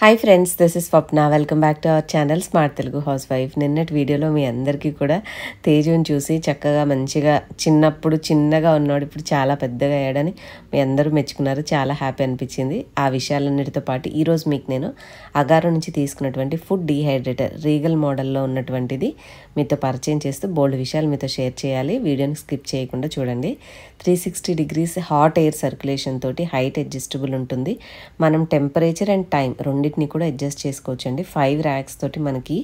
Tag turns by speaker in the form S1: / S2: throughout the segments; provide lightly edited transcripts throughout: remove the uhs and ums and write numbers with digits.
S1: Hi friends, this is Swapna. Welcome back to our channel smart Telugu house wife. నిన్నటి వీడియోలో మీ అందరికీ కూడా తేజుని చూసి చక్కగా మంచిగా చిన్నప్పుడు చిన్నగా ఉన్నాడు, ఇప్పుడు చాలా పెద్దగా అయ్యాడని మీ అందరూ మెచ్చుకున్నారు. చాలా హ్యాపీ అనిపించింది. ఆ విషయాలన్నిటితో పాటు ఈరోజు మీకు నేను అగారో నుంచి తీసుకున్నటువంటి ఫుడ్ డీహైడ్రేటర్ రీగల్ మోడల్లో ఉన్నటువంటిది మీతో పరిచయం చేస్తూ బోల్డ్ విషయాలు మీతో షేర్ చేయాలి. వీడియోని స్కిప్ చేయకుండా చూడండి. 360 degrees హాట్ ఎయిర్ సర్క్యులేషన్ తోటి హైట్ అడ్జస్టబుల్ ఉంటుంది. మనం టెంపరేచర్ అండ్ టైం రెండింటిని కూడా అడ్జస్ట్ చేసుకోవచ్చండి. 5 racks తోటి మనకి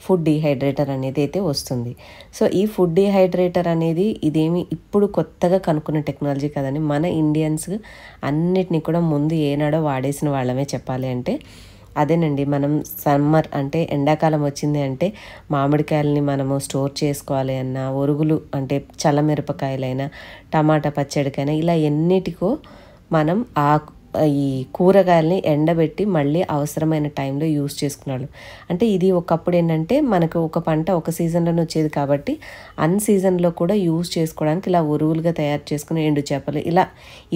S1: ఫుడ్ డీహైడ్రేటర్ అనేది అయితే వస్తుంది. సో ఈ ఫుడ్ డీహైడ్రేటర్ అనేది ఇదేమి ఇప్పుడు కొత్తగా కనుక్కున్న టెక్నాలజీ కదండి. మన ఇండియన్స్ అన్నిటినీ కూడా ముందు ఏనాడో వాడేసిన వాళ్ళమే చెప్పాలి అంటే. అదేనండి, మనం సమ్మర్ అంటే ఎండాకాలం వచ్చింది అంటే మామిడికాయలని మనము స్టోర్ చేసుకోవాలి అన్నా, ఒరుగులు అంటే చల్లమిరపకాయలైనా, టమాటా పచ్చడికైనా ఇలా ఎన్నిటికో మనం ఈ కూరగాయలని ఎండబెట్టి మళ్ళీ అవసరమైన టైంలో యూస్ చేసుకున్నాడు. అంటే ఇది ఒకప్పుడు ఏంటంటే మనకు ఒక పంట ఒక సీజన్లోనే వచ్చేది కాబట్టి అన్ సీజన్లో కూడా యూస్ చేసుకోవడానికి ఇలా ఉరువులుగా తయారు చేసుకుని ఎండు చేపలు ఇలా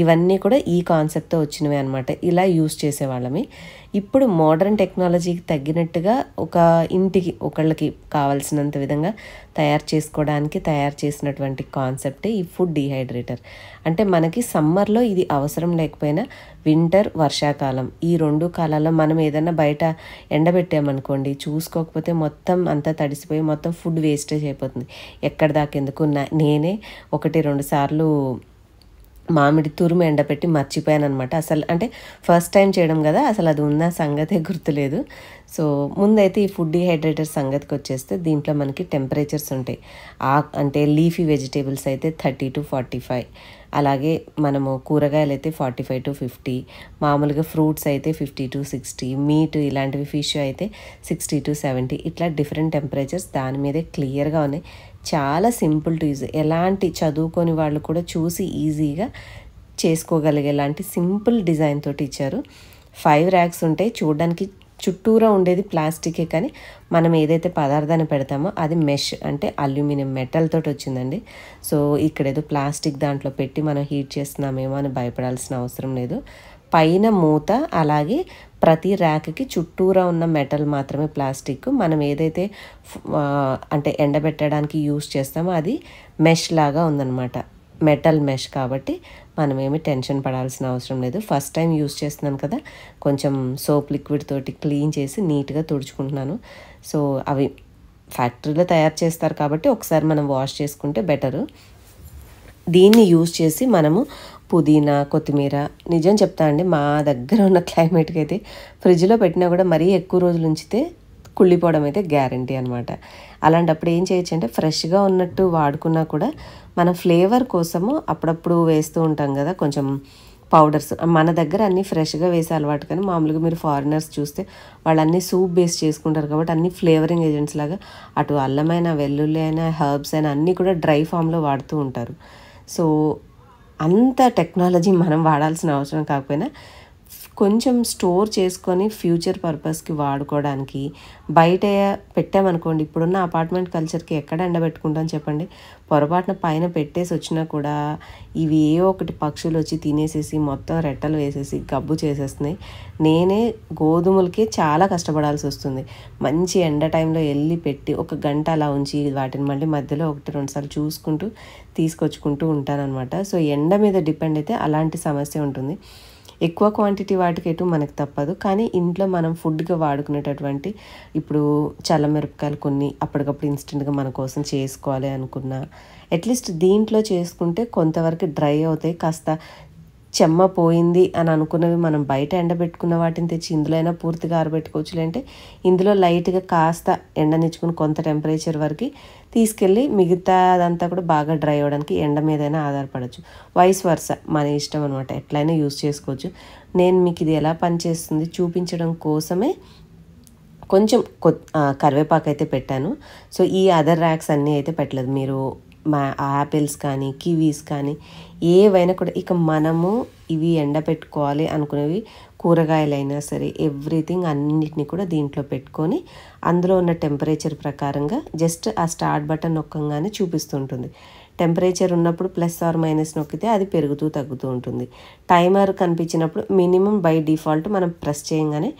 S1: ఇవన్నీ కూడా ఈ కాన్సెప్ట్తో వచ్చినవి అనమాట. ఇలా యూస్ చేసేవాళ్ళమి. ఇప్పుడు మోడర్న్ టెక్నాలజీకి తగ్గినట్టుగా ఒక ఇంటికి ఒకళ్ళకి కావాల్సినంత విధంగా తయారు చేసినటువంటి కాన్సెప్టే ఈ ఫుడ్ డీహైడ్రేటర్. అంటే మనకి సమ్మర్లో ఇది అవసరం లేకపోయినా వింటర్, వర్షాకాలం ఈ 2 కాలాల్లో మనం ఏదైనా బయట ఎండబెట్టామనుకోండి, చూసుకోకపోతే మొత్తం అంతా తడిసిపోయి మొత్తం ఫుడ్ వేస్టేజ్ అయిపోతుంది. ఎక్కడ దాకెందుకు నేనే 1-2 సార్లు మామిడి తురుము ఎండపెట్టి మర్చిపోయాను అనమాట. అసలు అంటే ఫస్ట్ టైం చేయడం కదా, అసలు అది ఉన్న సంగతే గుర్తులేదు. సో ముందైతే ఈ ఫుడ్ డీహైడ్రేటర్ సంగతికి వచ్చేస్తే దీంట్లో మనకి టెంపరేచర్స్ ఉంటాయి. అంటే లీఫీ వెజిటేబుల్స్ అయితే 30 to 45, అలాగే మనము కూరగాయలు అయితే 45 to 50, మామూలుగా ఫ్రూట్స్ అయితే 50 to 60, మీట్ ఇలాంటివి ఫిష్ అయితే 60 to 70, ఇట్లా డిఫరెంట్ టెంపరేచర్స్ దాని మీదే క్లియర్గా ఉన్నాయి. చాలా సింపుల్ టు యూజ్, ఎలాంటి చదువుకొని వాళ్ళు కూడా చూసి ఈజీగా చేసుకోగలిగేలాంటి సింపుల్ డిజైన్ తోటి ఇచ్చారు. 5 racks ఉంటాయి. చూడడానికి చుట్టూరా ఉండేది ప్లాస్టికే, కానీ మనం ఏదైతే పదార్థాన్ని పెడతామో అది మెష్ అంటే అల్యూమినియం మెటల్ తోటి వచ్చిందండి. సో ఇక్కడ ఏదో ప్లాస్టిక్ దాంట్లో పెట్టి మనం హీట్ చేస్తున్నామేమో అని భయపడాల్సిన అవసరం లేదు. పైన మూత, అలాగే ప్రతి ర్యాక్కి చుట్టూరా ఉన్న మెటల్ మాత్రమే ప్లాస్టిక్. మనం ఏదైతే అంటే ఎండబెట్టడానికి యూస్ చేస్తామో అది మెష్ లాగా ఉందన్నమాట, మెటల్ మెష్. కాబట్టి మనం ఏమి టెన్షన్ పడాల్సిన అవసరం లేదు. ఫస్ట్ టైం యూస్ చేస్తున్నాను కదా, కొంచెం సోప్ లిక్విడ్ తోటి క్లీన్ చేసి నీట్గా తుడుచుకుంటున్నాను. సో అవి ఫ్యాక్టరీలో తయారు చేస్తారు కాబట్టి ఒకసారి మనం వాష్ చేసుకుంటే బెటరు. దీన్ని యూజ్ చేసి మనము పుదీనా, కొత్తిమీర, నిజం చెప్తా అండి, మా దగ్గర ఉన్న క్లైమేట్కి అయితే ఫ్రిడ్జ్లో పెట్టినా కూడా మరీ ఎక్కువ రోజులు ఉంచితే కుళ్ళిపోవడం అయితే గ్యారంటీ అనమాట. అలాంటప్పుడు ఏం చేయొచ్చు అంటే ఫ్రెష్గా ఉన్నట్టు వాడుకున్నా కూడా మన ఫ్లేవర్ కోసము అప్పుడప్పుడు వేస్తూ ఉంటాం కదా కొంచెం పౌడర్స్. మన దగ్గర అన్నీ ఫ్రెష్గా వేసే అలవాటు, కానీ మామూలుగా మీరు ఫారినర్స్ చూస్తే వాళ్ళు అన్నీ సూప్ బేస్ చేసుకుంటారు కాబట్టి అన్ని ఫ్లేవరింగ్ ఏజెంట్స్ లాగా అటు అల్లమైన, వెల్లుల్లి అయినా, హర్బ్స్ అయినా అన్నీ కూడా డ్రై ఫామ్లో వాడుతూ ఉంటారు. సో అంత టెక్నాలజీ మనం వాడాల్సిన అవసరం కాకపోయినా కొంచెం స్టోర్ చేసుకొని ఫ్యూచర్ పర్పస్కి వాడుకోవడానికి బయట పెట్టామనుకోండి, ఇప్పుడున్న అపార్ట్మెంట్ కల్చర్కి ఎక్కడ ఎండబెట్టుకుంటాం చెప్పండి. పొరపాటున పైన పెట్టేసి వచ్చినా కూడా ఇవి ఏ ఒకటి పక్షులు వచ్చి తినేసేసి మొత్తం రెట్టలు వేసేసి గబ్బు చేసేస్తున్నాయి. నేనే గోధుమలకి చాలా కష్టపడాల్సి వస్తుంది. మంచి ఎండ టైంలో వెళ్ళి పెట్టి 1 గంట అలా ఉంచి వాటిని మళ్ళీ మధ్యలో 1-2 సార్లు చూసుకుంటూ తీసుకొచ్చుకుంటూ ఉంటానన్నమాట. సో ఎండ మీద డిపెండ్ అయితే అలాంటి సమస్య ఉంటుంది. ఎక్కువ క్వాంటిటీ వాటికి ఎటు మనకు తప్పదు, కానీ ఇంట్లో మనం ఫుడ్గా వాడుకునేటటువంటి ఇప్పుడు చల్లమిరపకాయలు కొన్ని అప్పటికప్పుడు ఇన్స్టెంట్గా మన కోసం చేసుకోవాలి అనుకున్నా అట్లీస్ట్ దీంట్లో చేసుకుంటే కొంతవరకు డ్రై అవుతాయి. కాస్త చెమ్మ పోయింది అని అనుకున్నవి మనం బయట ఎండబెట్టుకున్న వాటిని తెచ్చి ఇందులో అయినా పూర్తిగా ఆరబెట్టుకోవచ్చు. అంటే ఇందులో లైట్గా కాస్త ఎండనిచ్చుకుని కొంత టెంపరేచర్ వరకు తీసుకెళ్ళి మిగతా అదంతా కూడా బాగా డ్రై అవ్వడానికి ఎండ మీదైనా ఆధారపడవచ్చు. వైస్ వర్స మన ఇష్టం అనమాట, ఎట్లయినా యూస్ చేసుకోవచ్చు. నేను మీకు ఇది ఎలా పనిచేస్తుంది చూపించడం కోసమే కొంచెం కరివేపాకు అయితే పెట్టాను. సో ఈ అదర్ ర్యాక్స్ అన్నీ అయితే పెట్టలేదు. మీరు యాపిల్స్ కానీ, కివీస్ కానీ ఏవైనా కూడా ఇక మనము ఇవి ఎండబెట్టుకోవాలి అనుకునేవి కూరగాయలైనా సరే ఎవ్రీథింగ్ అన్నిటిని కూడా దీంట్లో పెట్టుకొని అందులో ఉన్న టెంపరేచర్ ప్రకారంగా జస్ట్ ఆ స్టార్ట్ బటన్ నొక్కగానే చూపిస్తుంటుంది. టెంపరేచర్ ఉన్నప్పుడు +or- నొక్కితే అది పెరుగుతూ తగ్గుతూ ఉంటుంది. టైమర్ కనిపించినప్పుడు మినిమం బై డిఫాల్ట్ మనం ప్రెస్ చేయగానే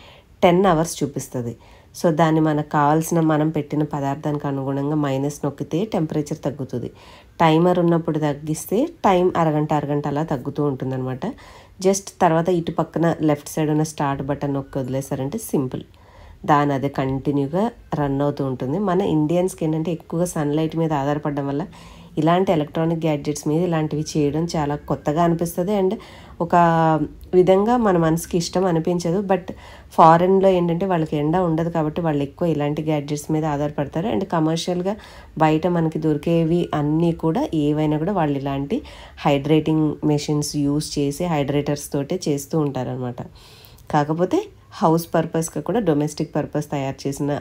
S1: 10 అవర్స్ చూపిస్తుంది. సో దాన్ని మనకు కావాల్సిన మనం పెట్టిన పదార్థానికి అనుగుణంగా మైనస్ నొక్కితే టెంపరేచర్ తగ్గుతుంది. టైమర్ ఉన్నప్పుడు తగ్గిస్తే టైం అరగంట అలా తగ్గుతూ ఉంటుందన్నమాట. జస్ట్ తర్వాత ఇటు పక్కన లెఫ్ట్ సైడ్ ఉన్న స్టార్ట్ బటన్ నొక్కి వదిలేసారంటే సింపుల్, దాని అదే కంటిన్యూగా రన్ అవుతూ ఉంటుంది. మన ఇండియన్స్కి ఏంటంటే ఎక్కువగా సన్లైట్ మీద ఆధారపడడం వల్ల ఇలాంటి ఎలక్ట్రానిక్ గ్యాడ్జెట్స్ మీద ఇలాంటివి చేయడం చాలా కొత్తగా అనిపిస్తుంది. అండ్ ఒక విధంగా మన మనసుకి ఇష్టం అనిపించదు. బట్ ఫారెన్లో ఏంటంటే వాళ్ళకి ఎండ ఉండదు కాబట్టి వాళ్ళు ఎక్కువ ఇలాంటి గ్యాడ్జెట్స్ మీద ఆధారపడతారు. అండ్ కమర్షియల్గా బయట మనకి దొరికేవి అన్నీ కూడా ఏవైనా కూడా వాళ్ళు ఇలాంటి హైడ్రేటింగ్ మెషిన్స్ యూస్ చేసి హైడ్రేటర్స్ తోటే చేస్తూ ఉంటారనమాట. కాకపోతే హౌస్ పర్పస్గా కూడా డొమెస్టిక్ పర్పస్ తయారు చేసిన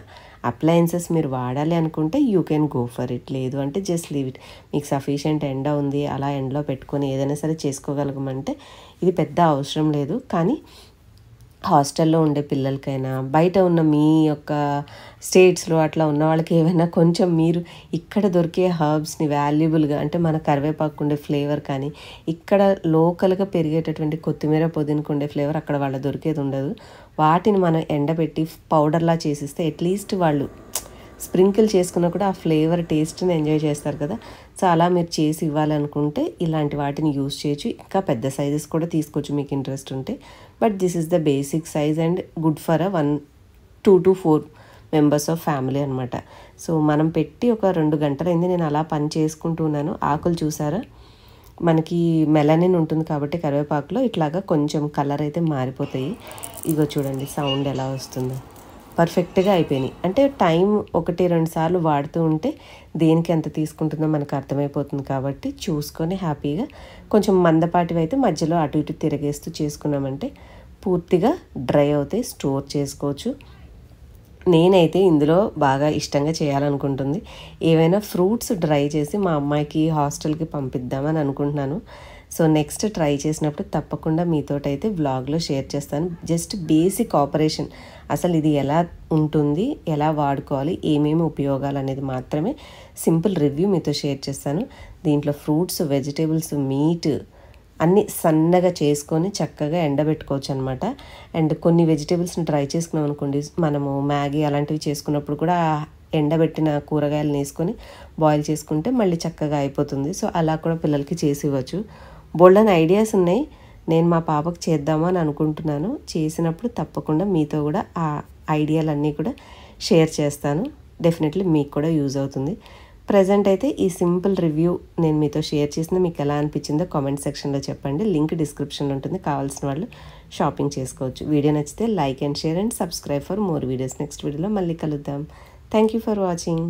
S1: అప్లయన్సెస్ మీరు వాడాలి అనుకుంటే you can go for it. లేదు అంటే జస్ట్ లీవ్ ఇట్. మీకు సఫిషియెంట్ ఎండ ఉంది, అలా ఎండలో పెట్టుకొని ఏదైనా సరే చేసుకోగలగమంటే ఇది పెద్ద అవసరం లేదు. కానీ హాస్టల్లో ఉండే పిల్లలకైనా బయట ఉన్న మీ యొక్క స్టేట్స్లో అట్లా ఉన్న వాళ్ళకి ఏమైనా కొంచెం మీరు ఇక్కడ దొరికే హర్బ్స్ని వాల్యుబుల్గా, అంటే మన కరివేపాకు ఉండే ఫ్లేవర్ కానీ ఇక్కడ లోకల్గా పెరిగేటటువంటి కొత్తిమీర పుదీనాకు ఉండే ఫ్లేవర్ అక్కడ వాళ్ళ దొరికేది ఉండదు. వాటిని మనం ఎండబెట్టి పౌడర్లా చేసిస్తే అట్లీస్ట్ వాళ్ళు స్ప్రింకిల్ చేసుకున్నా కూడా ఆ ఫ్లేవర్ టేస్ట్ని ఎంజాయ్ చేస్తారు కదా. సో అలా మీరు చేసి ఇవ్వాలనుకుంటే ఇలాంటి వాటిని యూస్ చేయొచ్చు. ఇంకా పెద్ద సైజెస్ కూడా తీసుకోవచ్చు మీకు ఇంట్రెస్ట్ ఉంటే. But this is the basic size and good for 2 to 4 members of family అనమాట. సో మనం పెట్టి ఒక 2 గంటలైంది నేను అలా పని చేసుకుంటున్నాను. ఆకులు చూసారా, మనకి మెలనిన్ ఉంటుంది కాబట్టి కరివేపాకులో ఇట్లాగా కొంచెం కలర్ అయితే మారిపోతాయి. ఇగో చూడండి సౌండ్ ఎలా వస్తుందో, పర్ఫెక్ట్గా అయిపోయినాయి. అంటే టైం 1-2 సార్లు వాడుతూ ఉంటే దేనికి ఎంత తీసుకుంటుందో మనకు అర్థమైపోతుంది కాబట్టి చూసుకొని హ్యాపీగా కొంచెం మందపాటివి అయితే మధ్యలో అటు ఇటు తిరగేస్తూ చేసుకున్నామంటే పూర్తిగా డ్రై అవుతాయి, స్టోర్ చేసుకోవచ్చు. నేనైతే ఇందులో బాగా ఇష్టంగా చేయాలనుకుంటుంది ఏవైనా ఫ్రూట్స్ డ్రై చేసి మా అమ్మాయికి హాస్టల్కి పంపిద్దామని అనుకుంటున్నాను. సో నెక్స్ట్ ట్రై చేసినప్పుడు తప్పకుండా మీతోటైతే వ్లాగ్లో షేర్ చేస్తాను. జస్ట్ బేసిక్ ఆపరేషన్, అసలు ఇది ఎలా ఉంటుంది, ఎలా వాడుకోవాలి, ఏమేమి ఉపయోగాలు అనేది మాత్రమే సింపుల్ రివ్యూ మీతో షేర్ చేస్తాను. దీంట్లో ఫ్రూట్స్, వెజిటేబుల్స్, మీట్ అన్నీ సన్నగా చేసుకొని చక్కగా ఎండబెట్టుకోవచ్చు అనమాట. అండ్ కొన్ని వెజిటేబుల్స్ని డ్రై చేసుకున్నాం అనుకోండి, మనము మ్యాగీ అలాంటివి చేసుకున్నప్పుడు కూడా ఎండబెట్టిన కూరగాయలను వేసుకొని బాయిల్ చేసుకుంటే మళ్ళీ చక్కగా అయిపోతుంది. సో అలా కూడా పిల్లలకి చేసి ఇవ్వచ్చు. బోల్డన్ ఐడియాస్ ఉన్నాయి. నేను మా పాపకు చేద్దామా అని అనుకుంటున్నాను. చేసినప్పుడు తప్పకుండా మీతో కూడా ఆ ఐడియాలన్నీ కూడా షేర్ చేస్తాను. డెఫినెట్లీ మీకు కూడా యూజ్ అవుతుంది. ప్రజెంట్ అయితే ఈ సింపుల్ రివ్యూ నేను మీతో షేర్ చేసింది మీకు ఎలా అనిపించిందో కామెంట్ సెక్షన్లో చెప్పండి. లింక్ డిస్క్రిప్షన్లో ఉంటుంది, కావాల్సిన వాళ్ళు షాపింగ్ చేసుకోవచ్చు. వీడియో నచ్చితే like and share and subscribe for more videos. Next వీడియోలో మళ్ళీ కలుద్దాం. Thank you for watching.